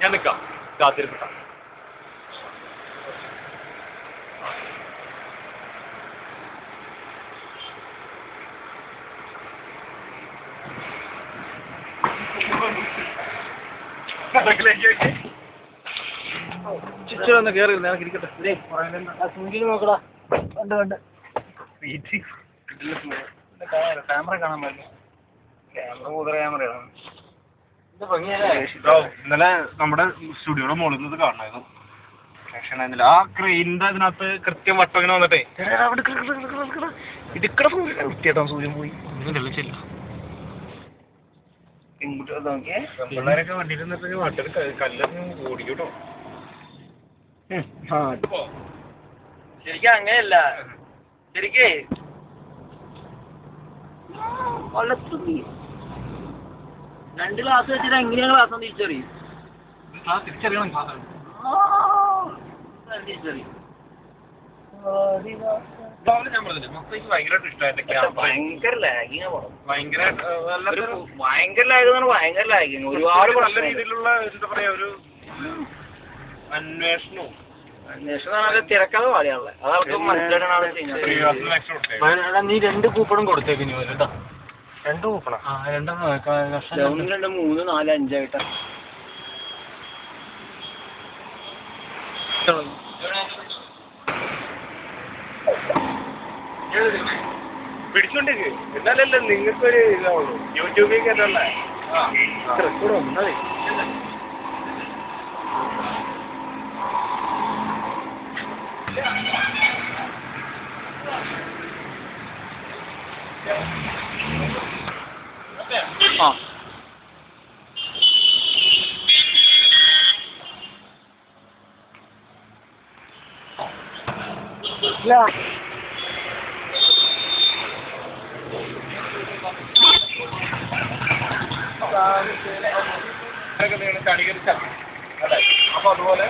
ഞാൻ നിൽക്കാം, കാത്തിരിപ്പിട്ടാ. ചിച്ചൊന്ന് കയറി നിനക്ക് ഇരിക്കട്ടെ. സൂര്യൻ നോക്കടാ. കണ്ട് കണ്ട് ക്യാമറ കാണാൻ പറ്റില്ല. ക്യാമറ കൂടുതൽ ക്യാമറയാണ്. ഇന്നലെ നമ്മുടെ സ്റ്റുഡിയോയുടെ മുകളിൽ നിന്ന് കാണായിരുന്നു. ആ ക്രെയിനിന്റെ അതിനകത്ത് കൃത്യം വട്ടം ഇങ്ങനെ വന്നിട്ടേ ഇടുക്കട വൃത്തിയായിട്ടാ സൂര്യൻ പോയി. ഒന്നും തെളിച്ചില്ല. പിള്ളേരൊക്കെ വണ്ടിയിൽ നിന്നിട്ട് വട്ടൽ കല്ലൊന്നും ഓടിക്കട്ടോ. ശരിക്കും അങ്ങനെയല്ല. ശരിക്കേ രണ്ട് ക്ലാസ് വെച്ചിട്ട് എങ്ങനെയാണ് ക്ലാസ് തിരിച്ചറിയും? തിരിച്ചറിയണം. തിരിച്ചറിയും. ഞാൻ പറഞ്ഞില്ലേ മൊത്തം ഭയങ്കരമായിട്ട് ഇഷ്ടമായിട്ട് ഭയങ്കര ലാഗിങ് പോണം. ഭയങ്കര ഭയങ്കര ലാഗ് ഭയങ്കര ലാഗിങ്. ഒരുപാട് നല്ല രീതിയിലുള്ള എന്താ പറയാ ഒരു അന്വേഷണവും തിരക്കാതെ പാടിയാണല്ലേ. അതവർക്ക് മനസ്സിലാക്കാനാണ്. നീ 2 കൂപ്പണും കൊടുത്തേക്ക് നീ കേട്ടോ. 2 കൂപ്പണ? 2 2 3 4 5 ആയിട്ടാ. പിടിച്ചോണ്ടേക്ക്. എന്നാലല്ലേ നിങ്ങൾക്കൊരു ഇതാവുള്ളൂ. യൂട്യൂബിൽ കേട്ടല്ലേ കൂടെ ഒന്നേ. കണികരിച്ച അപ്പൊ അതുപോലെ